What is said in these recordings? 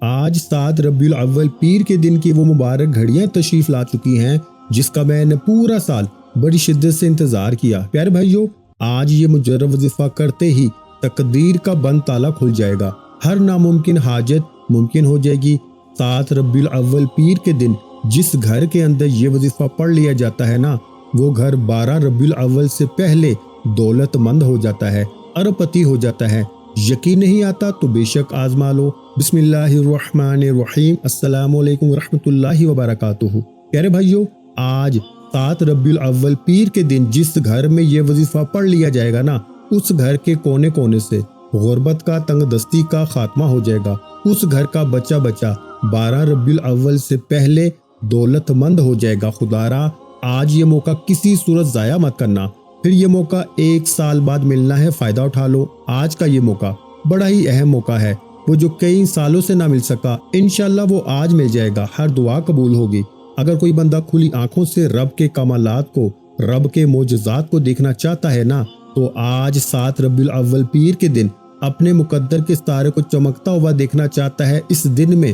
آج 7 ربیع الاول پیر کے دن کی وہ مبارک گھڑیاں تشریف لا چکی ہیں جس کا میں نے پورا سال بڑی شدت سے انتظار کیا۔ پیارے بھائیو، آج یہ مجرب وظیفہ کرتے ہی تقدیر کا بند تالا کھل جائے گا، ہر ناممکن حاجت ممکن ہو جائے گی۔ 7 ربیع الاول پیر کے دن جس گھر کے اندر یہ وظیفہ پڑھ لیا جاتا ہے نا، وہ گھر 12 ربیع الاول سے پہلے دولت مند ہو جاتا ہے، ارب پتی ہو جاتا ہے۔ یقین نہیں آتا تو بے شک آزما لو۔ بسم اللہ الرحمن الرحیم۔ السلام علیکم ورحمۃ اللہ وبرکاتہ۔ پیارے بھائیو، آج 7 ربیع الاول پیر کے دن جس گھر میں یہ وظیفہ پڑھ لیا جائے گا نا، اس گھر کے کونے کونے سے غربت کا، تنگ دستی کا خاتمہ ہو جائے گا۔ اس گھر کا بچہ 12 ربیع الاول سے پہلے دولت مند ہو جائے گا۔ خدارا آج یہ موقع کسی صورت ضائع مت کرنا، پھر یہ موقع 1 سال بعد ملنا ہے، فائدہ اٹھا لو۔ آج کا یہ موقع بڑا ہی اہم موقع ہے، وہ جو کئی سالوں سے نہ مل سکا، انشاءاللہ وہ آج مل جائے گا، ہر دعا قبول ہوگی۔ اگر کوئی بندہ کھلی آنکھوں سے رب کے کمالات کو، رب کے معجزات کو دیکھنا چاہتا ہے نا، تو آج 7 ربیع الاول پیر کے دن اپنے مقدر کے ستارے کو چمکتا ہوا دیکھنا چاہتا ہے، اس دن میں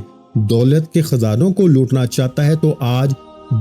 دولت کے خزانوں کو لوٹنا چاہتا ہے، تو آج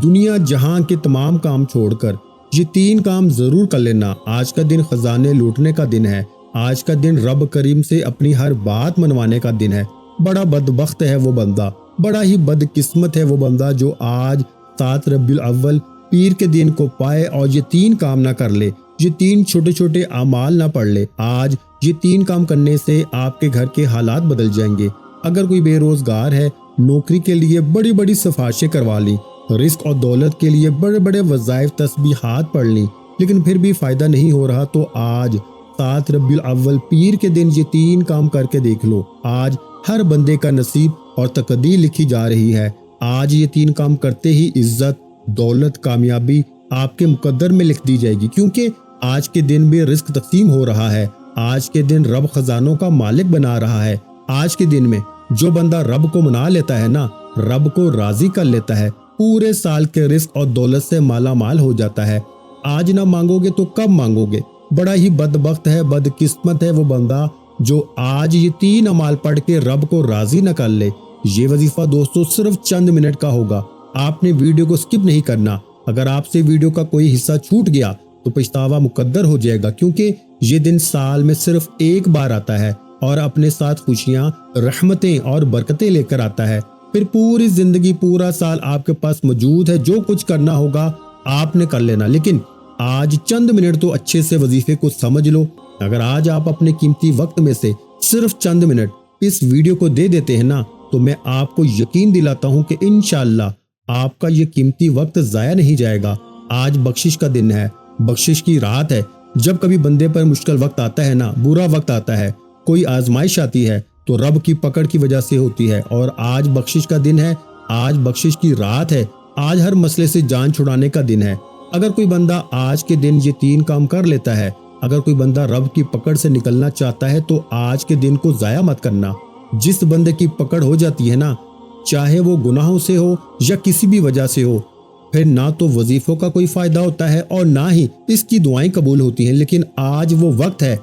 دنیا جہاں کے تمام کام چھوڑ کر یہ 3 کام ضرور کر لینا۔ آج کا دن خزانے لوٹنے کا دن ہے، آج کا دن رب کریم سے اپنی ہر بات منوانے کا دن ہے۔ بڑا بدبخت ہے وہ بندہ، بڑا ہی بد قسمت ہے وہ بندہ جو آج 7 ربیع الاول پیر کے دن کو پائے اور یہ 3 کام نہ کر لے، یہ 3 چھوٹے چھوٹے اعمال نہ پڑھ لے۔ آج یہ 3 کام کرنے سے آپ کے گھر کے حالات بدل جائیں گے۔ اگر کوئی بے روزگار ہے، نوکری کے لیے بڑی بڑی سفارشیں کروا لی، رزق اور دولت کے لیے بڑے بڑے وظائف تسبیحات پڑھ لی، لیکن پھر بھی فائدہ نہیں ہو رہا، تو آج 7 ربیع الاول پیر کے دن یہ 3 کام کر کے دیکھ لو۔ آج ہر بندے کا نصیب اور تقدیر لکھی جا رہی ہے۔ آج یہ 3 کام کرتے ہی عزت، دولت، کامیابی آپ کے مقدر میں لکھ دی جائے گی، کیونکہ آج کے دن بھی رزق تقسیم ہو رہا ہے۔ آج کے دن رب خزانوں کا مالک بنا رہا ہے۔ آج کے دن میں جو بندہ رب کو منا لیتا ہے نا، رب کو راضی کر لیتا ہے، پورے سال کے رزق اور دولت سے مالا مال ہو جاتا ہے۔ آج نہ مانگو گے تو کب مانگو گے؟ بڑا ہی بدبخت ہے، بد قسمت ہے وہ بندہ جو آج یہ 3 اعمال پڑھ کے رب کو راضی نہ کر لے۔ یہ وظیفہ دوستو صرف چند منٹ کا ہوگا، آپ نے ویڈیو کو سکپ نہیں کرنا۔ اگر آپ سے ویڈیو کا کوئی حصہ چھوٹ گیا تو پچھتاوا مقدر ہو جائے گا، کیونکہ یہ دن سال میں صرف ایک بار آتا ہے اور اپنے ساتھ خوشیاں، رحمتیں اور برکتیں لے کر آتا ہے۔ پھر پوری زندگی، پورا سال آپ کے پاس موجود ہے، جو کچھ کرنا ہوگا آپ نے کر لینا، لیکن آج چند منٹ تو اچھے سے وظیفے کو سمجھ لو۔ اگر آج آپ اپنے قیمتی وقت میں سے صرف چند منٹ اس ویڈیو کو دے دیتے ہیں نا، تو میں آپ کو یقین دلاتا ہوں کہ انشاءاللہ آپ کا یہ قیمتی وقت ضائع نہیں جائے گا۔ آج بخشش کا دن ہے، بخشش کی رات ہے۔ جب کبھی بندے پر مشکل وقت آتا ہے نا، برا وقت آتا ہے، کوئی آزمائش آتی ہے، تو رب کی پکڑ کی وجہ سے ہوتی ہے، اور آج بخشش کا دن ہے، آج بخشش کی رات ہے، آج ہر مسئلے سے جان چھڑانے کا دن ہے۔ اگر کوئی بندہ آج کے دن یہ 3 کام کر لیتا ہے، اگر کوئی بندہ رب کی پکڑ سے نکلنا چاہتا ہے، تو آج کے دن کو ضائع مت کرنا۔ جس بندے کی پکڑ ہو جاتی ہے نا، چاہے وہ گناہوں سے ہو یا کسی بھی وجہ سے ہو، پھر نہ تو وظیفوں کا کوئی فائدہ ہوتا ہے اور نہ ہی اس کی دعائیں قبول ہوتی ہیں۔ لیکن آج وہ وقت ہے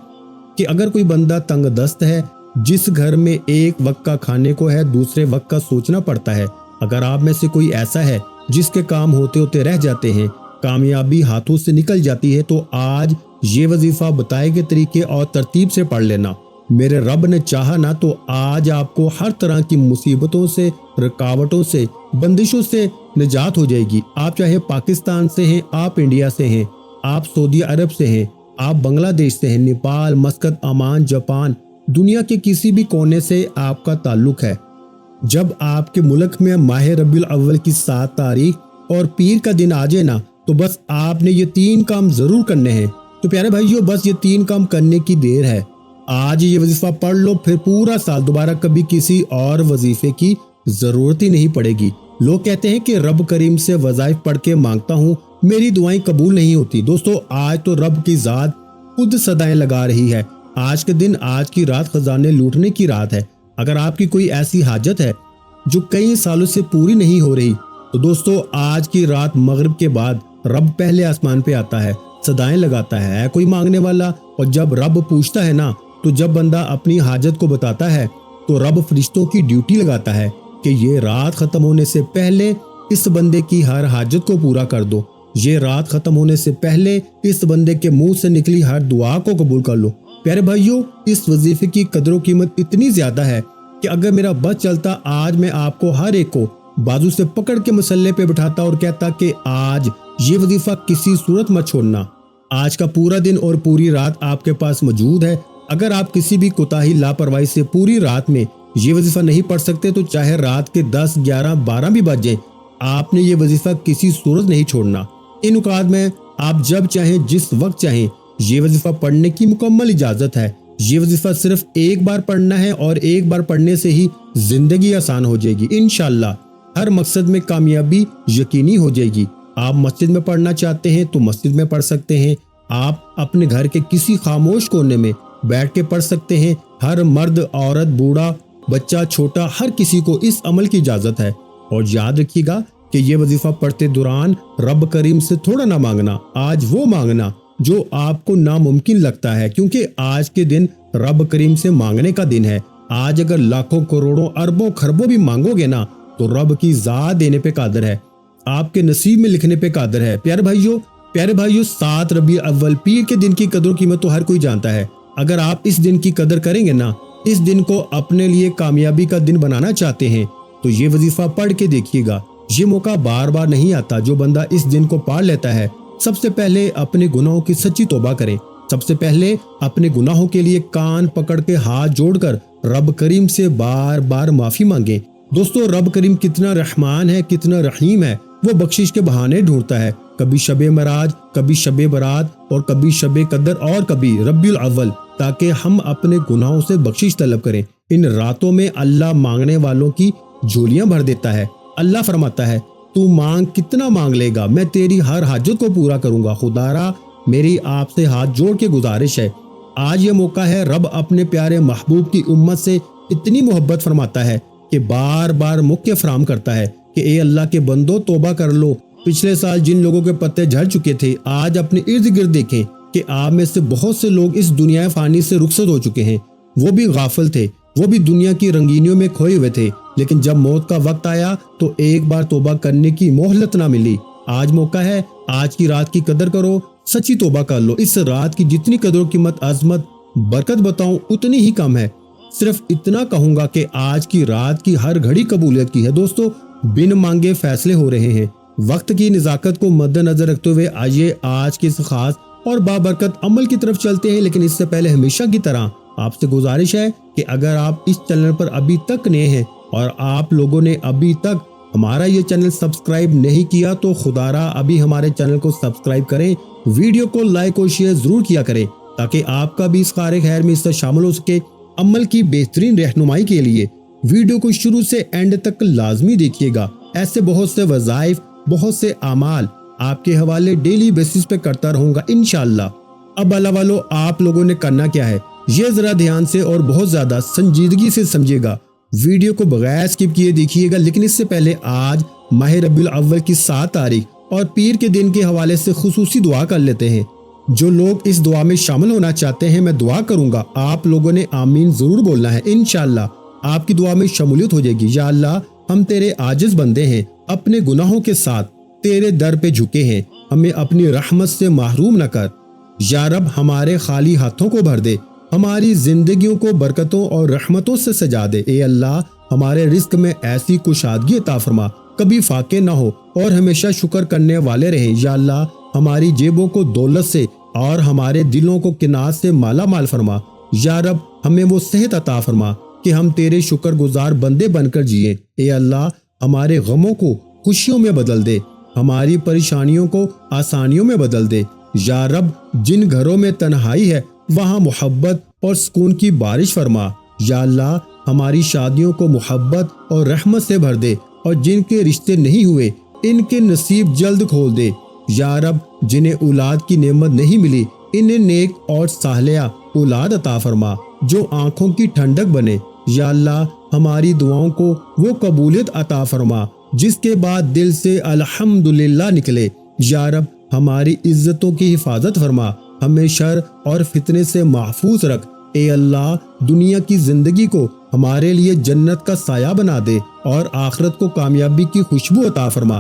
کہ اگر کوئی بندہ تنگ دست ہے، جس گھر میں ایک وقت کا کھانے کو ہے، دوسرے وقت کا سوچنا پڑتا ہے، اگر آپ میں سے کوئی ایسا ہے جس کے کام ہوتے ہوتے رہ جاتے ہیں، کامیابی ہاتھوں سے نکل جاتی ہے، تو آج یہ وظیفہ بتائے گئے طریقے اور ترتیب سے پڑھ لینا۔ میرے رب نے چاہا نا تو آج آپ کو ہر طرح کی مصیبتوں سے، رکاوٹوں سے، بندشوں سے نجات ہو جائے گی۔ آپ چاہے پاکستان سے ہیں، آپ انڈیا سے ہیں، آپ سعودی عرب سے ہیں، آپ بنگلہ دیش سے ہیں، نیپال، مسقط، عمان، جاپان، دنیا کے کسی بھی کونے سے آپ کا تعلق ہے، جب آپ کے ملک میں ماہ ربیع الاول کی 7 تاریخ اور پیر کا دن آ جائے نا، تو بس آپ نے یہ 3 کام ضرور کرنے ہیں۔ تو پیارے بھائیو، بس یہ 3 کام کرنے کی دیر ہے۔ آج یہ وظیفہ پڑھ لو، پھر پورا سال دوبارہ کبھی کسی اور وظیفے کی ضرورت ہی نہیں پڑے گی۔ لوگ کہتے ہیں کہ رب کریم سے وظائف پڑھ کے مانگتا ہوں، میری دعائیں قبول نہیں ہوتی۔ دوستو، آج تو رب کی ذات خود صدائیں لگا رہی ہے۔ آج کے دن، آج کی رات خزانے لوٹنے کی رات ہے۔ اگر آپ کی کوئی ایسی حاجت ہے جو کئی سالوں سے پوری نہیں ہو رہی، تو دوستو آج کی رات مغرب کے بعد رب پہلے آسمان پہ آتا ہے، صدائیں لگاتا ہے، کوئی مانگنے والا، اور جب رب پوچھتا ہے نا، تو جب بندہ اپنی حاجت کو بتاتا ہے تو رب فرشتوں کی ڈیوٹی لگاتا ہے کہ یہ رات ختم ہونے سے پہلے اس بندے کی ہر حاجت کو پورا کر دو، یہ رات ختم ہونے سے پہلے اس بندے کے منہ سے نکلی ہر دعا کو قبول کر لو۔ پیارے بھائیوں، اس وظیفے کی قدر و قیمت اتنی زیادہ ہے کہ اگر میرا بس چلتا، آج میں آپ کو ہر ایک کو بازو سے پکڑ کے مسلح پہ بٹھاتا اور کہتا کہ آج یہ وظیفہ کسی صورت مت چھوڑنا۔ آج کا پورا دن اور پوری رات آپ کے پاس موجود ہے۔ اگر آپ کسی بھی کوتاہی لاپرواہی سے پوری رات میں یہ وظیفہ نہیں پڑھ سکتے تو چاہے رات کے 10، 11، 12 بھی بج جائیں، آپ نے یہ وظیفہ کسی صورت نہیں چھوڑنا۔ ان اوقات میں آپ جب چاہیں، جس وقت چاہیں، یہ وظیفہ پڑھنے کی مکمل اجازت ہے۔ یہ وظیفہ صرف ایک بار پڑھنا ہے اور ایک بار پڑھنے سے ہی زندگی آسان ہو جائے گی۔ انشاءاللہ ہر مقصد میں کامیابی یقینی ہو جائے گی۔ آپ مسجد میں پڑھنا چاہتے ہیں تو مسجد میں پڑھ سکتے ہیں، آپ اپنے گھر کے کسی خاموش کونے میں بیٹھ کے پڑھ سکتے ہیں۔ ہر مرد، عورت، بوڑھا، بچہ، چھوٹا، ہر کسی کو اس عمل کی اجازت ہے۔ اور یاد رکھیے گا کہ یہ وظیفہ پڑھتے دوران رب کریم سے تھوڑا نہ مانگنا، آج وہ مانگنا جو آپ کو ناممکن لگتا ہے، کیونکہ آج کے دن رب کریم سے مانگنے کا دن ہے۔ آج اگر لاکھوں، کروڑوں، اربوں، خربوں بھی مانگو گے نا تو رب کی ذات دینے پہ قادر ہے، آپ کے نصیب میں لکھنے پہ قادر ہے۔ پیارے بھائیوں، 7 ربیع الاول پیر کے دن کی قدر و قیمت تو ہر کوئی جانتا ہے۔ اگر آپ اس دن کی قدر کریں گے نا، اس دن کو اپنے لیے کامیابی کا دن بنانا چاہتے ہیں تو یہ وظیفہ پڑھ کے دیکھیے گا۔ یہ موقع بار بار نہیں آتا۔ جو بندہ اس دن کو پڑھ لیتا ہے، سب سے پہلے اپنے گناہوں کی سچی توبہ کریں، سب سے پہلے اپنے گناہوں کے لیے کان پکڑ کے ہاتھ جوڑ کر رب کریم سے بار بار معافی مانگیں۔ دوستو، رب کریم کتنا رحمان ہے، کتنا رحیم ہے۔ وہ بخشش کے بہانے ڈھونڈتا ہے، کبھی شب معراج، کبھی شب برات، اور کبھی شب قدر، اور کبھی ربیع الاول، تاکہ ہم اپنے گناہوں سے بخشش طلب کریں۔ ان راتوں میں اللہ مانگنے والوں کی جھولیاں بھر دیتا ہے۔ اللہ فرماتا ہے، تو مانگ، کتنا مانگ لے گا، میں تیری ہر حاجت کو پورا کروں گا۔ خدارا، میری آپ سے ہاتھ جوڑ کے گزارش ہے، آج یہ موقع ہے۔ رب اپنے پیارے محبوب کی امت سے اتنی محبت فرماتا ہے کہ بار بار موقع فراہم کرتا ہے کہ اے اللہ کے بندو، توبہ کر لو۔ پچھلے سال جن لوگوں کے پتے جھڑ چکے تھے، آج اپنے ارد گرد دیکھیں کہ آپ میں سے بہت سے لوگ اس دنیا فانی سے رخصت ہو چکے ہیں۔ وہ بھی غافل تھے، وہ بھی دنیا کی رنگینیوں میں کھوئے ہوئے تھے، لیکن جب موت کا وقت آیا تو ایک بار توبہ کرنے کی مہلت نہ ملی۔ آج موقع ہے، آج کی رات کی قدر کرو، سچی توبہ کر لو۔ اس رات کی جتنی قدر و قیمت، عظمت، برکت بتاؤں اتنی ہی کم ہے۔ صرف اتنا کہوں گا کہ آج کی رات کی ہر گھڑی قبولیت کی ہے۔ دوستو، بن مانگے فیصلے ہو رہے ہیں۔ وقت کی نزاکت کو مد نظر رکھتے ہوئے آئیے آج کے اس خاص اور بابرکت عمل کی طرف چلتے ہیں، لیکن اس سے پہلے ہمیشہ کی طرح آپ سے گزارش ہے کہ اگر آپ اس چینل پر ابھی تک نئے ہیں اور آپ لوگوں نے ابھی تک ہمارا یہ چینل سبسکرائب نہیں کیا تو خدارا ابھی ہمارے چینل کو سبسکرائب کریں، ویڈیو کو لائک اور شیئر ضرور کیا کریں تاکہ آپ کا بھی اس کار خیر میں اس سے شامل ہو سکے۔ عمل کی بہترین رہنمائی کے لیے ویڈیو کو شروع سے اینڈ تک لازمی دیکھیے گا۔ ایسے بہت سے وظائف، بہت سے اعمال آپ کے حوالے ڈیلی بیسس پہ کرتا رہوں گا انشاءاللہ۔ اب اللہ والو، آپ لوگوں نے کرنا کیا ہے، یہ ذرا دھیان سے اور بہت زیادہ سنجیدگی سے سمجھے گا، ویڈیو کو بغیر سکپ کیے دیکھیے گا۔ لیکن اس سے پہلے آج ماہ ربیع الاول کی 7 تاریخ اور پیر کے دن کے حوالے سے خصوصی دعا کر لیتے ہیں۔ جو لوگ اس دعا میں شامل ہونا چاہتے ہیں، میں دعا کروں گا، آپ لوگوں نے آمین ضرور بولنا ہے، انشاءاللہ آپ کی دعا میں شمولیت ہو جائے گی۔ یا اللہ، ہم تیرے عاجز بندے ہیں، اپنے گناہوں کے ساتھ تیرے در پہ جھکے ہیں، ہمیں اپنی رحمت سے محروم نہ کر۔ یا رب، ہمارے خالی ہاتھوں کو بھر دے، ہماری زندگیوں کو برکتوں اور رحمتوں سے سجا دے۔ اے اللہ، ہمارے رزق میں ایسی کشادگی عطا فرما، کبھی فاقے نہ ہو اور ہمیشہ شکر کرنے والے رہیں۔ یا اللہ، ہماری جیبوں کو دولت سے اور ہمارے دلوں کو قناعت سے مالا مال فرما۔ یا رب، ہمیں وہ صحت عطا فرما کہ ہم تیرے شکر گزار بندے بن کر جئیں۔ اے اللہ، ہمارے غموں کو خوشیوں میں بدل دے، ہماری پریشانیوں کو آسانیوں میں بدل دے۔ یا رب، جن گھروں میں تنہائی ہے وہاں محبت اور سکون کی بارش فرما۔ یا اللہ، ہماری شادیوں کو محبت اور رحمت سے بھر دے، اور جن کے رشتے نہیں ہوئے ان کے نصیب جلد کھول دے۔ یا رب، جنہیں اولاد کی نعمت نہیں ملی انہیں نیک اور صالحہ اولاد عطا فرما جو آنکھوں کی ٹھنڈک بنے۔ یا اللہ، ہماری دعاؤں کو وہ قبولیت عطا فرما جس کے بعد دل سے الحمدللہ نکلے۔ یا رب، ہماری عزتوں کی حفاظت فرما، ہمیں شر اور فتنے سے محفوظ رکھ۔ اے اللہ دنیا کی زندگی کو ہمارے لیے جنت کا سایہ بنا دے اور آخرت کو کامیابی کی خوشبو عطا فرما۔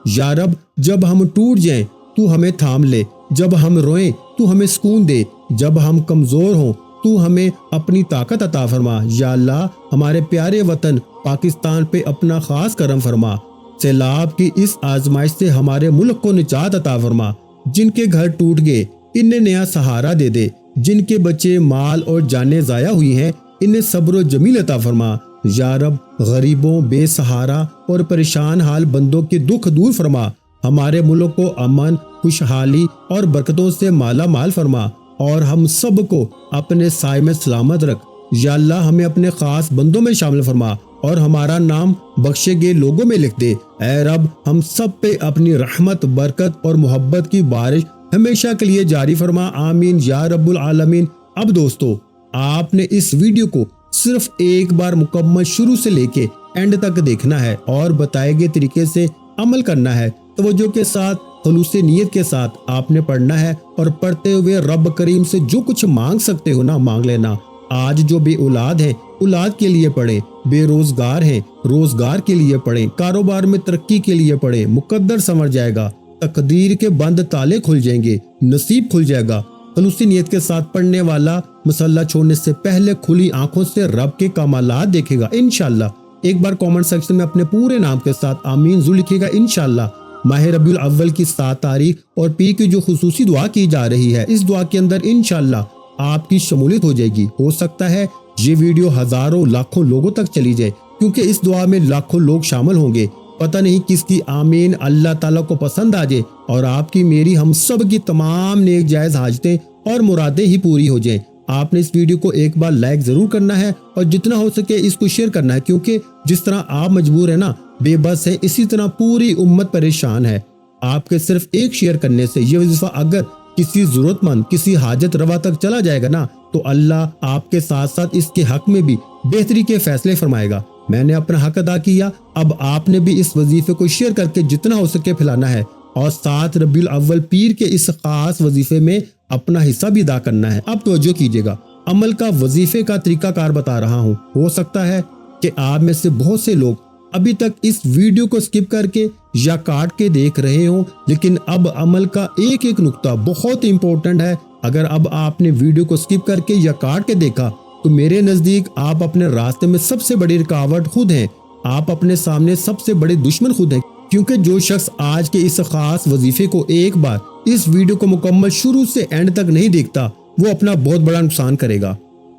یا رب جب ہم ٹوٹ جائیں تو ہمیں تھام لے، جب ہم روئیں تو ہمیں سکون دے، جب ہم کمزور ہوں تو ہمیں اپنی طاقت عطا فرما۔ یا اللہ ہمارے پیارے وطن پاکستان پہ اپنا خاص کرم فرما۔ سیلاب کی اس آزمائش سے ہمارے ملک کو نجات عطا فرما۔ جن کے گھر ٹوٹ گئے انہیں نیا سہارا دے دے، جن کے بچے مال اور جانیں ضائع ہوئی ہیں انہیں صبر و جمیل عطا فرما۔ یا رب غریبوں، بے سہارا اور پریشان حال بندوں کے دکھ دور فرما۔ ہمارے ملک کو امن، خوشحالی اور برکتوں سے مالا مال فرما اور ہم سب کو اپنے سائے میں سلامت رکھ۔ یا اللہ ہمیں اپنے خاص بندوں میں شامل فرما اور ہمارا نام بخشے گئے لوگوں میں لکھ دے۔ اے رب ہم سب پہ اپنی رحمت، برکت اور محبت کی بارش ہمیشہ کے لیے جاری فرما، آمین یا رب العالمین۔ اب دوستو آپ نے اس ویڈیو کو صرف ایک بار مکمل شروع سے لے کے اینڈ تک دیکھنا ہے اور بتائے گئے طریقے سے عمل کرنا ہے۔ توجہ کے ساتھ، خلوص نیت کے ساتھ آپ نے پڑھنا ہے اور پڑھتے ہوئے رب کریم سے جو کچھ مانگ سکتے ہو نا مانگ لینا۔ آج جو بے اولاد ہیں اولاد کے لیے پڑھیں، بے روزگار ہیں روزگار کے لیے پڑھیں، کاروبار میں ترقی کے لیے پڑھیں، مقدر سنور جائے گا، تقدیر کے بند تالے کھل جائیں گے، نصیب کھل جائے گا۔ خلوص نیت کے ساتھ پڑھنے والا مصلی چھوڑنے سے پہلے کھلی آنکھوں سے رب کے کمالات دیکھے گا انشاءاللہ۔ ایک بار کامنٹ سیکشن میں اپنے پورے نام کے ساتھ آمین ضرور لکھے گا انشاءاللہ۔ ماہ ربیع الاول کی 7 تاریخ اور پیر کی جو خصوصی دعا کی جا رہی ہے، اس دعا کے اندر انشاءاللہ آپ کی شمولیت ہو جائے گی۔ ہو سکتا ہے یہ ویڈیو ہزاروں لاکھوں لوگوں تک چلی جائے کیونکہ اس دعا میں لاکھوں لوگ شامل ہوں گے۔ پتہ نہیں کس کی آمین اللہ تعالیٰ کو پسند آ جائے اور آپ کی میری ہم سب کی تمام نیک جائز حاجتیں اور مرادیں ہی پوری ہو جائیں۔ آپ نے اس ویڈیو کو ایک بار لائک ضرور کرنا ہے اور جتنا ہو سکے اس کو شیئر کرنا ہے، کیونکہ جس طرح آپ مجبور ہیں نا، بے بس ہے، اسی طرح پوری امت پریشان ہے۔ آپ کے صرف ایک شیئر کرنے سے یہ وظیفہ اگر کسی ضرورت مند، کسی حاجت روا تک چلا جائے گا نا، تو اللہ آپ کے ساتھ ساتھ اس کے حق میں بھی بہتری کے فیصلے فرمائے گا۔ میں نے اپنا حق ادا کیا، اب آپ نے بھی اس وظیفے کو شیئر کر کے جتنا ہو سکے پھیلانا ہے اور 7 ربیع الاول پیر کے اس خاص وظیفے میں اپنا حصہ بھی ادا کرنا ہے۔ اب توجہ کیجیے گا، عمل کا وظیفے کا طریقہ کار بتا رہا ہوں۔ ہو سکتا ہے کہ آپ میں سے بہت سے لوگ ابھی تک اس ویڈیو کو سکپ کر کے یا کاٹ کے دیکھ رہے ہوں، لیکن اب عمل کا ایک ایک نقطہ بہت امپورٹنٹ ہے۔ اگر اب آپ نے ویڈیو کو سکپ کر کے یا کاٹ کے دیکھا تو میرے نزدیک آپ اپنے راستے میں سب سے بڑی رکاوٹ خود ہیں، آپ اپنے سامنے سب سے بڑے دشمن خود ہیں، کیونکہ جو شخص آج کے اس خاص وظیفے کو ایک بار اس ویڈیو کو مکمل شروع سے اینڈ تک نہیں دیکھتا وہ اپنا بہت بڑا نقصان کرے گا۔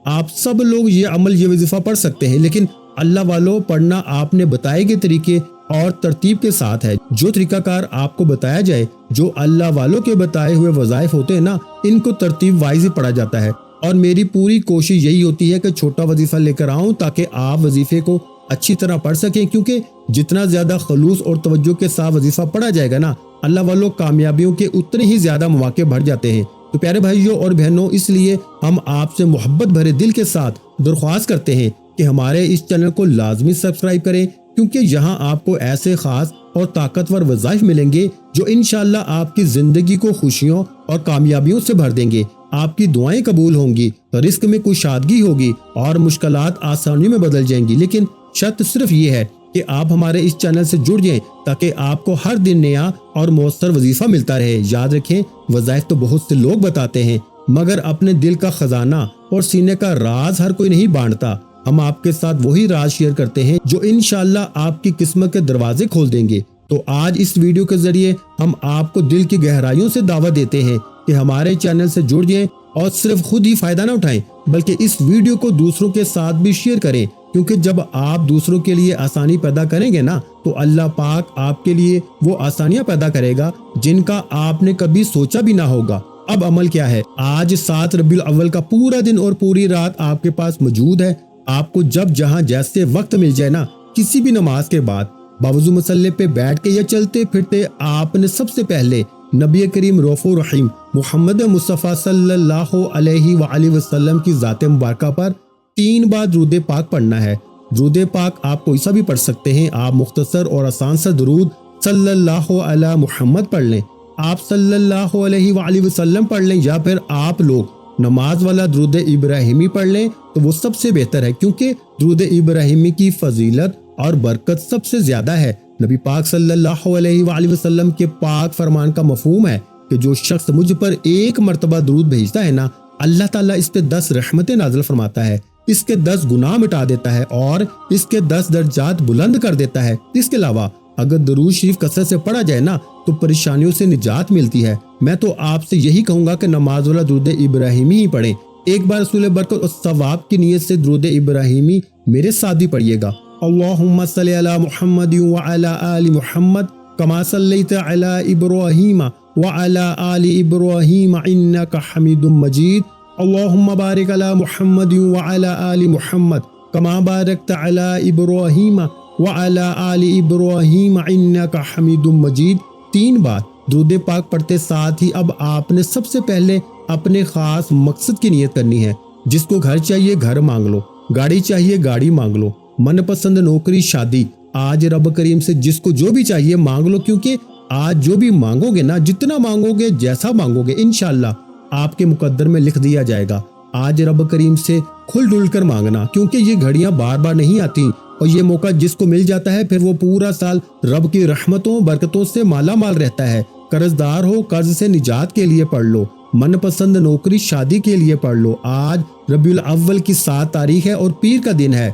آپ سب لوگ یہ عمل، یہ وظیفہ پڑھ سکتے ہیں، لیکن اللہ والوں پڑھنا آپ نے بتائے گئے طریقے اور ترتیب کے ساتھ ہے۔ جو طریقہ کار آپ کو بتایا جائے، جو اللہ والوں کے بتائے ہوئے وظائف ہوتے ہیں نا، ان کو ترتیب وائز ہی پڑھا جاتا ہے، اور میری پوری کوشش یہی ہوتی ہے کہ چھوٹا وظیفہ لے کر آؤں تاکہ آپ وظیفے کو اچھی طرح پڑھ سکیں، کیونکہ جتنا زیادہ خلوص اور توجہ کے ساتھ وظیفہ پڑھا جائے گا نا، اللہ والوں کامیابیوں کے اتنے ہی زیادہ مواقع بڑھ جاتے ہیں۔ تو پیارے بھائیوں اور بہنوں، اس لیے ہم آپ سے محبت بھرے دل کے ساتھ درخواست کرتے ہیں کہ ہمارے اس چینل کو لازمی سبسکرائب کریں، کیونکہ یہاں آپ کو ایسے خاص اور طاقتور وظائف ملیں گے جو انشاءاللہ آپ کی زندگی کو خوشیوں اور کامیابیوں سے بھر دیں گے۔ آپ کی دعائیں قبول ہوں گی، رزق میں کشادگی ہوگی اور مشکلات آسانیوں میں بدل جائیں گی، لیکن شرط صرف یہ ہے کہ آپ ہمارے اس چینل سے جڑ جائیں تاکہ آپ کو ہر دن نیا اور مؤثر وظیفہ ملتا رہے۔ یاد رکھیں، وظائف تو بہت سے لوگ بتاتے ہیں، مگر اپنے دل کا خزانہ اور سینے کا راز ہر کوئی نہیں بانٹتا۔ ہم آپ کے ساتھ وہی راز شیئر کرتے ہیں جو انشاءاللہ آپ کی قسمت کے دروازے کھول دیں گے۔ تو آج اس ویڈیو کے ذریعے ہم آپ کو دل کی گہرائیوں سے دعوت دیتے ہیں کہ ہمارے چینل سے جڑ جائیں اور صرف خود ہی فائدہ نہ اٹھائیں بلکہ اس ویڈیو کو دوسروں کے ساتھ بھی شیئر کریں، کیونکہ جب آپ دوسروں کے لیے آسانی پیدا کریں گے نا، تو اللہ پاک آپ کے لیے وہ آسانیاں پیدا کرے گا جن کا آپ نے کبھی سوچا بھی نہ ہوگا۔ اب عمل کیا ہے؟ آج 7 ربیع الاول کا پورا دن اور پوری رات آپ کے پاس موجود ہے۔ آپ کو جب جہاں جیسے وقت مل جائے نا، کسی بھی نماز کے بعد باوضو مصلی پہ بیٹھ کے یا چلتے پھرتے، آپ نے سب سے پہلے نبی کریم رؤوف الرحیم محمد مصطفیٰ صلی اللہ علیہ وآلہ وسلم کی ذات مبارکہ پر 3 بار درود پاک پڑھنا ہے۔ درود پاک آپ کوئی سا بھی پڑھ سکتے ہیں، آپ مختصر اور آسان سا درود صلی اللہ علی محمد پڑھ لیں، آپ صلی اللہ علیہ وآلہ وسلم پڑھ لیں، یا پھر آپ لوگ نماز والا درود ابراہیمی پڑھ لیں تو وہ سب سے بہتر ہے، کیونکہ درود ابراہیمی کی فضیلت اور برکت سب سے زیادہ ہے۔ نبی پاک صلی اللہ علیہ وآلہ وسلم کے پاک فرمان کا مفہوم ہے کہ جو شخص مجھ پر ایک مرتبہ درود بھیجتا ہے نا، اللہ تعالیٰ اس پہ 10 رحمتیں نازل فرماتا ہے، اس کے 10 گناہ مٹا دیتا ہے اور اس کے 10 درجات بلند کر دیتا ہے۔ اس کے علاوہ اگر درود شریف کثرت سے پڑھا جائے نا تو پریشانیوں سے نجات ملتی ہے۔ میں تو آپ سے یہی کہوں گا کہ نماز والا درود ابراہیمی ہی پڑھیں۔ ایک بار رسول برکت اور ثواب کی نیت سے درود ابراہیمی میرے ساتھ بھی پڑھیے گا۔ اللہم صلی علی محمد وعلی آل محمد کما صلیت علی ابراہیم وعلی آل ابراہیم انک حمید مجید۔ اللہم بارک علی محمد وعلی آل محمد کما بارکت علی ابراہیم وعلی آل ابراہیم انک حمید مجید۔ 3 بار درود پاک پڑھتے ساتھ ہی اب آپ نے سب سے پہلے اپنے خاص مقصد کی نیت کرنی ہے۔ جس کو گھر چاہیے گھر مانگ لو، گاڑی چاہیے گاڑی مانگ لو، من پسند نوکری شادی، آج رب کریم سے جس کو جو بھی چاہیے مانگ لو، کیونکہ آج جو بھی مانگو گے نا، جتنا مانگو گے جیسا مانگو گے انشاءاللہ آپ کے مقدر میں لکھ دیا جائے گا۔ آج رب کریم سے کھل ڈل کر مانگنا، کیونکہ یہ گھڑیاں بار بار نہیں آتی اور یہ موقع جس کو مل جاتا ہے پھر وہ پورا سال رب کی رحمتوں برکتوں سے مالا مال رہتا ہے۔ قرض دار ہو قرض سے نجات کے لیے پڑھ لو، من پسند نوکری شادی کے لیے پڑھ لو۔ آج ربیع الاول کی 7 تاریخ ہے اور پیر کا دن ہے۔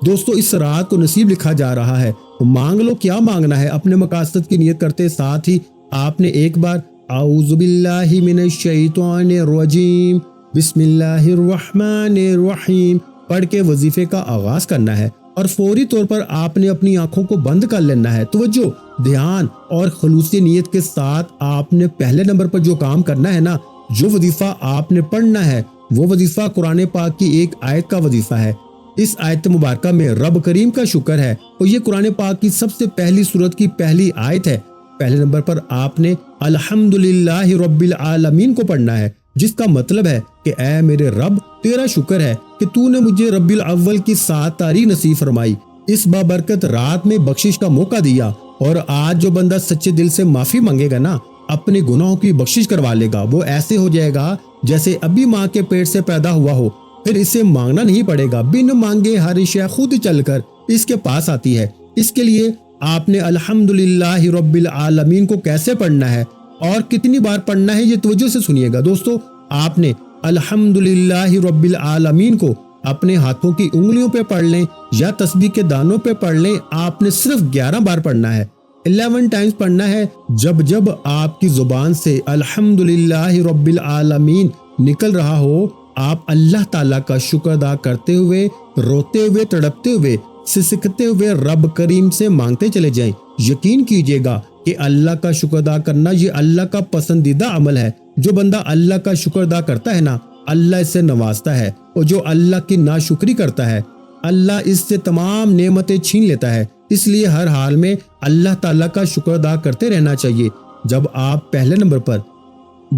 دوستو اس رات کو نصیب لکھا جا رہا ہے، مانگ لو کیا مانگنا ہے۔ اپنے مقاصد کی نیت کرتے ساتھ ہی آپ نے ایک بار اعوذ باللہ من الشیطان الرجیم بسم اللہ الرحمن الرحیم پڑھ کے وظیفے کا آغاز کرنا ہے اور فوری طور پر آپ نے اپنی آنکھوں کو بند کر لینا ہے۔ توجہ، دھیان اور خلوصی نیت کے ساتھ آپ نے پہلے نمبر پر جو کام کرنا ہے نا، جو وظیفہ آپ نے پڑھنا ہے وہ وظیفہ قرآن پاک کی ایک آیت کا وظیفہ ہے۔ اس آیت مبارکہ میں رب کریم کا شکر ہے اور یہ قرآن پاک کی سب سے پہلی سورت کی پہلی آیت ہے۔ پہلے نمبر پر آپ نے الحمدللہ رب العالمین کو پڑھنا ہے، جس کا مطلب ہے کہ اے میرے رب تیرا شکر ہے کہ تو نے مجھے ربیع الاول کی 7 تاریخ نصیب فرمائی، اس بابرکت رات میں بخشش کا موقع دیا، اور آج جو بندہ سچے دل سے معافی مانگے گا نا، اپنے گناہوں کی بخشش کروا لے گا، وہ ایسے ہو جائے گا جیسے ابھی ماں کے پیٹ سے پیدا ہوا ہو۔ پھر اسے مانگنا نہیں پڑے گا، بن مانگے ہر شے خود چل کر اس کے پاس آتی ہے۔ اس کے لیے آپ نے الحمدللہ رب العالمین کو کیسے پڑھنا ہے اور کتنی بار پڑھنا ہے یہ توجہ سے سنیے گا۔ دوستو آپ نے الحمدللہ رب العالمین کو اپنے ہاتھوں کی انگلیوں پہ پڑھ لیں یا تسبیح کے دانوں پہ پڑھ لیں، آپ نے صرف 11 بار پڑھنا ہے، 11 ٹائمز پڑھنا ہے۔ جب جب آپ کی زبان سے الحمدللہ رب العالمین نکل رہا ہو، آپ اللہ تعالیٰ کا شکر ادا کرتے ہوئے، روتے ہوئے، تڑپتے ہوئے، سسکتے ہوئے رب کریم سے مانگتے چلے جائیں۔ یقین کیجئے گا کہ اللہ کا شکر ادا کرنا یہ اللہ کا پسندیدہ عمل ہے۔ جو بندہ اللہ کا شکر ادا کرتا ہے نا، اللہ اس سے نوازتا ہے، اور جو اللہ کی ناشکری کرتا ہے اللہ اس سے تمام نعمتیں چھین لیتا ہے۔ اس لیے ہر حال میں اللہ تعالیٰ کا شکر ادا کرتے رہنا چاہیے۔ جب آپ پہلے نمبر پر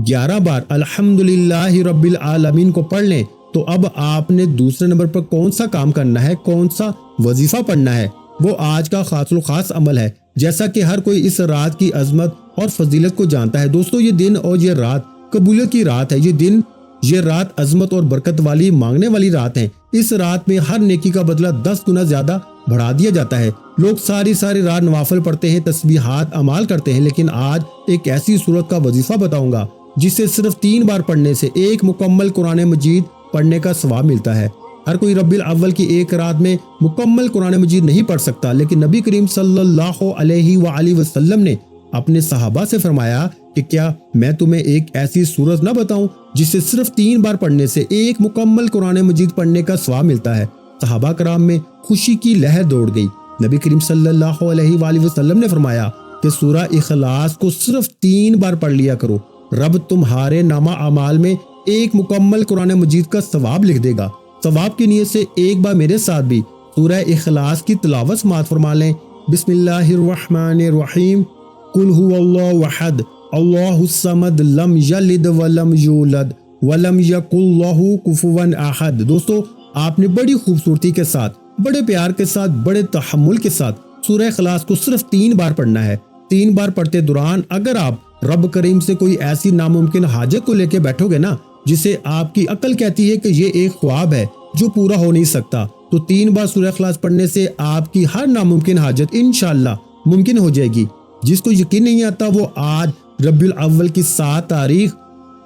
11 بار الحمدللہ رب العالمین کو پڑھ لیں تو اب آپ نے دوسرے نمبر پر کون سا کام کرنا ہے، کون سا وظیفہ پڑھنا ہے، وہ آج کا خاص الخاص عمل ہے، جیسا کہ ہر کوئی اس رات کی عظمت اور فضیلت کو جانتا ہے۔ دوستو یہ دن اور یہ رات قبولیت کی رات ہے، یہ دن یہ رات عظمت اور برکت والی مانگنے والی رات ہے۔ اس رات میں ہر نیکی کا بدلہ 10 گنا زیادہ بڑھا دیا جاتا ہے۔ لوگ ساری رات نوافل پڑھتے ہیں، تسبیحات اعمال کرتے ہیں، لیکن آج ایک ایسی صورت کا وظیفہ بتاؤں گا جسے صرف 3 بار پڑھنے سے ایک مکمل قرآن مجید پڑھنے کا ثواب ملتا ہے۔ ہر کوئی ربیع الاول کی ایک رات میں مکمل قرآن مجید نہیں پڑھ سکتا، لیکن نبی کریم صلی اللہ علیہ وآلہ وسلم نے اپنے صحابہ سے فرمایا کہ کیا میں تمہیں ایک ایسی سورت نہ بتاؤں جسے صرف 3 بار پڑھنے سے ایک مکمل قرآن مجید پڑھنے کا ثواب ملتا ہے۔ صحابہ کرام میں خوشی کی لہر دوڑ گئی۔ نبی کریم صلی اللہ علیہ وآلہ وسلم نے فرمایا کہ سورہ اخلاص کو صرف 3 بار پڑھ لیا کرو، رب تمہارے نامہ اعمال میں ایک مکمل قرآن مجید کا ثواب لکھ دے گا۔ ثواب کی نیت سے ایک بار میرے ساتھ بھی سورہ اخلاص کی تلاوت سماعت فرما لیں۔ بسم اللہ الرحمن الرحیم، قل هو اللہ احد اللہ الصمد لم یلد ولم یولد ولم یکن لہ کفوا احد۔ دوستو آپ نے بڑی خوبصورتی کے ساتھ، بڑے پیار کے ساتھ، بڑے تحمل کے ساتھ سورہ اخلاص کو صرف 3 بار پڑھنا ہے۔ 3 بار پڑھتے دوران اگر آپ رب کریم سے کوئی ایسی ناممکن حاجت کو لے کے بیٹھو گے نا، جسے آپ کی عقل کہتی ہے کہ یہ ایک خواب ہے جو پورا ہو نہیں سکتا، تو 3 بار سورہ اخلاص پڑھنے سے آپ کی ہر ناممکن حاجت انشاءاللہ ممکن ہو جائے گی۔ جس کو یقین نہیں آتا وہ آج ربیع الاول کی 7 تاریخ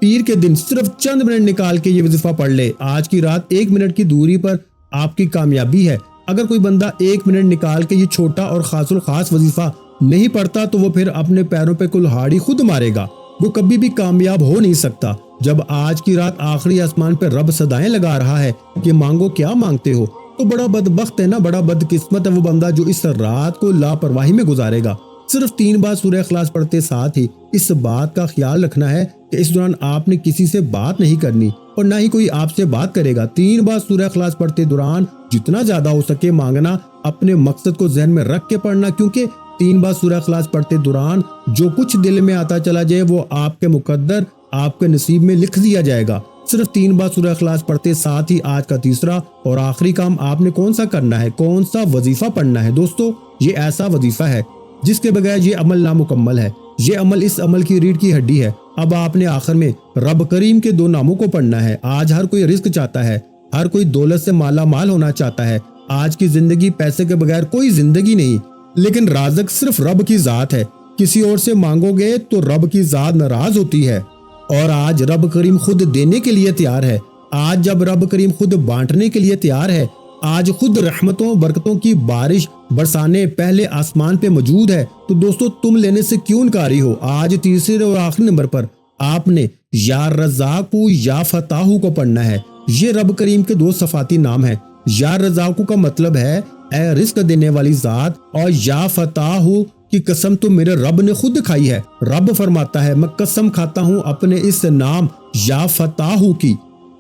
پیر کے دن صرف چند منٹ نکال کے یہ وظیفہ پڑھ لے۔ آج کی رات 1 منٹ کی دوری پر آپ کی کامیابی ہے۔ اگر کوئی بندہ 1 منٹ نکال کے یہ چھوٹا اور خاص الخاص وظیفہ نہیں پڑھتا تو وہ پھر اپنے پیروں پہ کلہاڑی خود مارے گا، وہ کبھی بھی کامیاب ہو نہیں سکتا۔ جب آج کی رات آخری آسمان پہ رب صدائیں لگا رہا ہے کہ مانگو کیا مانگتے ہو، تو بڑا بدبخت ہے نا، بڑا بدقسمت ہے وہ بندہ جو اس رات کو لاپرواہی میں گزارے گا۔ صرف 3 بار سورہ اخلاص پڑھتے ساتھ ہی اس بات کا خیال رکھنا ہے کہ اس دوران آپ نے کسی سے بات نہیں کرنی اور نہ ہی کوئی آپ سے بات کرے گا۔ 3 بار سورہ اخلاص پڑھتے دوران جتنا زیادہ ہو سکے مانگنا، اپنے مقصد کو ذہن میں رکھ کے پڑھنا، کیونکہ 3 بار سورہ اخلاص پڑھتے دوران جو کچھ دل میں آتا چلا جائے وہ آپ کے مقدر، آپ کے نصیب میں لکھ دیا جائے گا۔ صرف 3 بار سورہ اخلاص پڑھتے ساتھ ہی آج کا تیسرا اور آخری کام آپ نے کون سا کرنا ہے، کون سا وظیفہ پڑھنا ہے؟ دوستو، یہ ایسا وظیفہ ہے جس کے بغیر یہ عمل نامکمل ہے۔ یہ عمل اس عمل کی ریڑھ کی ہڈی ہے۔ اب آپ نے آخر میں رب کریم کے 2 ناموں کو پڑھنا ہے۔ آج ہر کوئی رزق چاہتا ہے، ہر کوئی دولت سے مالا مال ہونا چاہتا ہے۔ آج کی زندگی پیسے کے بغیر کوئی زندگی نہیں، لیکن رازق صرف رب کی ذات ہے۔ کسی اور سے مانگو گے تو رب کی ذات ناراض ہوتی ہے، اور آج رب کریم خود دینے کے لیے تیار ہے۔ آج جب رب کریم خود بانٹنے کے لیے تیار ہے، آج خود رحمتوں برکتوں کی بارش برسانے پہلے آسمان پہ موجود ہے، تو دوستو تم لینے سے کیوں انکاری ہو؟ آج تیسرے اور آخری نمبر پر آپ نے یا رزاق یا فتاح کو پڑھنا ہے۔ یہ رب کریم کے 2 صفاتی نام ہیں۔ یا رزاق کا مطلب ہے اے رزق دینے والی ذات، اور یا فتاح کی قسم تو میرے رب نے خود کھائی ہے۔ رب فرماتا ہے میں قسم کھاتا ہوں اپنے اس نام یا فتاح کی،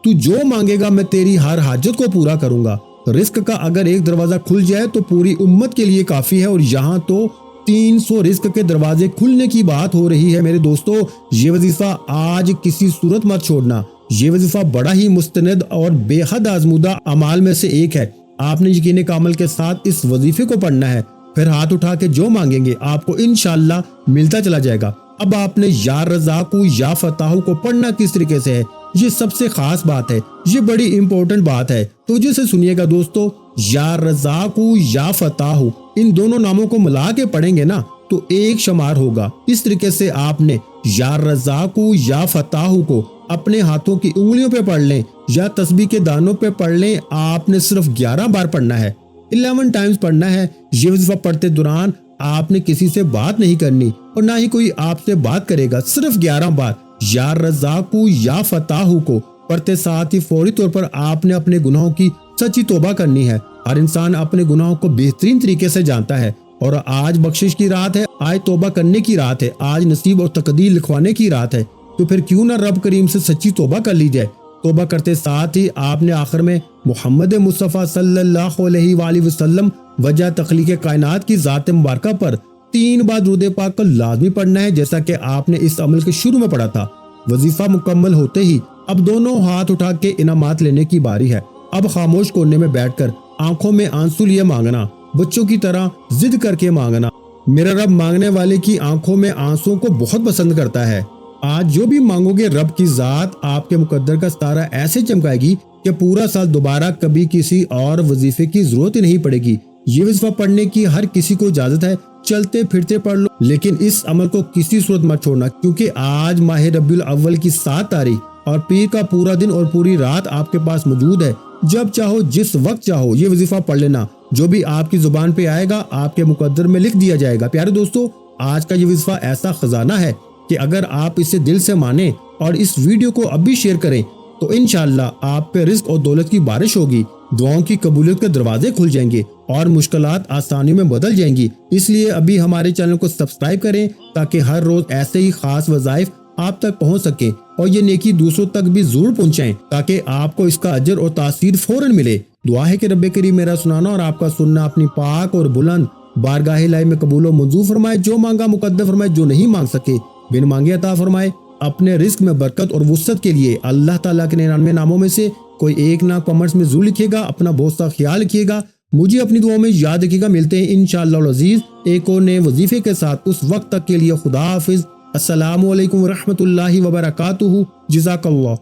تو جو مانگے گا میں تیری ہر حاجت کو پورا کروں گا۔ رزق کا اگر ایک دروازہ کھل جائے تو پوری امت کے لیے کافی ہے، اور یہاں تو 300 رزق کے دروازے کھلنے کی بات ہو رہی ہے۔ میرے دوستو، یہ وظیفہ آج کسی صورت مت چھوڑنا۔ یہ وظیفہ بڑا ہی مستند اور بے حد آزمودہ اعمال میں سے ایک ہے۔ آپ نے یقین کامل کے ساتھ اس وظیفے کو پڑھنا ہے، پھر ہاتھ اٹھا کے جو مانگیں گے آپ کو انشاءاللہ ملتا چلا جائے گا۔ اب آپ نے یا رزاق یا فتاح کو پڑھنا کس طریقے سے ہے، یہ سب سے خاص بات ہے، یہ بڑی امپورٹنٹ بات ہے، توجہ سے سنیے گا دوستو۔ یا رزاق یا فتاح، ان دونوں ناموں کو ملا کے پڑھیں گے نا تو ایک شمار ہوگا۔ اس طریقے سے آپ نے یا رزاق یا فتاح کو اپنے ہاتھوں کی انگلیوں پہ پڑھ لیں یا تسبیح کے دانوں پہ پڑھ لیں۔ آپ نے صرف 11 بار پڑھنا ہے، 11 ٹائمز پڑھنا ہے۔ یہ وظیفہ پڑھتے دوران آپ نے کسی سے بات نہیں کرنی اور نہ ہی کوئی آپ سے بات کرے گا۔ صرف 11 بار یا رزاق یا فتاح کو پڑھتے ساتھ ہی فوری طور پر آپ نے اپنے گناہوں کی سچی توبہ کرنی ہے۔ ہر انسان اپنے گناہوں کو بہترین طریقے سے جانتا ہے، اور آج بخشش کی رات ہے، آج توبہ کرنے کی رات ہے، آج نصیب اور تقدیر لکھوانے کی رات ہے، تو پھر کیوں نہ رب کریم سے سچی توبہ کر لی جائے۔ توبہ کرتے ساتھ ہی آپ نے آخر میں محمد مصطفیٰ صلی اللہ علیہ وآلہ وسلم وجہ تخلیق کائنات کی ذات مبارکہ پر 3 بار درود پاک کو لازمی پڑھنا ہے، جیسا کہ آپ نے اس عمل کے شروع میں پڑھا تھا۔ وظیفہ مکمل ہوتے ہی اب دونوں ہاتھ اٹھا کے انعامات لینے کی باری ہے۔ اب خاموش کونے میں بیٹھ کر آنکھوں میں آنسو لیے مانگنا، بچوں کی طرح ضد کر کے مانگنا۔ میرا رب مانگنے والے کی آنکھوں میں آنسو کو بہت پسند کرتا ہے۔ آج جو بھی مانگو گے رب کی ذات آپ کے مقدر کا ستارہ ایسے چمکائے گی کہ پورا سال دوبارہ کبھی کسی اور وظیفے کی ضرورت ہی نہیں پڑے گی۔ یہ وظیفہ پڑھنے کی ہر کسی کو اجازت ہے، چلتے پھرتے پڑھ لو، لیکن اس عمل کو کسی صورت مت چھوڑنا، کیونکہ آج ماہ ربیع الاول کی 7 تاریخ اور پیر کا پورا دن اور پوری رات آپ کے پاس موجود ہے۔ جب چاہو جس وقت چاہو یہ وظیفہ پڑھ لینا، جو بھی آپ کی زبان پہ آئے گا آپ کے مقدر میں لکھ دیا جائے گا۔ پیارے دوستو، آج کا یہ وظیفہ ایسا خزانہ ہے کہ اگر آپ اسے دل سے مانیں اور اس ویڈیو کو اب بھی شیئر کریں تو انشاءاللہ آپ پہ رزق اور دولت کی بارش ہوگی، دعاؤں کی قبولیت کے دروازے کھل جائیں گے اور مشکلات آسانیوں میں بدل جائیں گی۔ اس لیے ابھی ہمارے چینل کو سبسکرائب کریں تاکہ ہر روز ایسے ہی خاص وظائف آپ تک پہنچ سکیں اور یہ نیکی دوسروں تک بھی ضرور پہنچائیں تاکہ آپ کو اس کا اجر اور تاثیر فوراً ملے۔ دعا ہے کہ رب کریم میرا سنانا اور آپ کا سننا اپنی پاک اور بلند بارگاہ الہی میں قبول و منظور فرمائے۔ جو مانگا مقدر فرمائے، جو نہیں مانگ سکے بن مانگے عطا فرمائے۔ اپنے رزق میں برکت اور وسعت کے لیے اللہ تعالیٰ کے 99 ناموں میں سے کوئی ایک نام کمنٹس میں ضرور لکھیے گا۔ اپنا بہت سا خیال رکھیے گا، مجھے اپنی دعاؤں میں یاد رکھیے گا۔ ملتے ہیں انشاءاللہ العزیز ایک اور نئے وظیفے کے ساتھ، اس وقت تک کے لیے خدا حافظ۔ السلام علیکم ورحمۃ اللہ وبرکاتہ۔ جزاک اللہ۔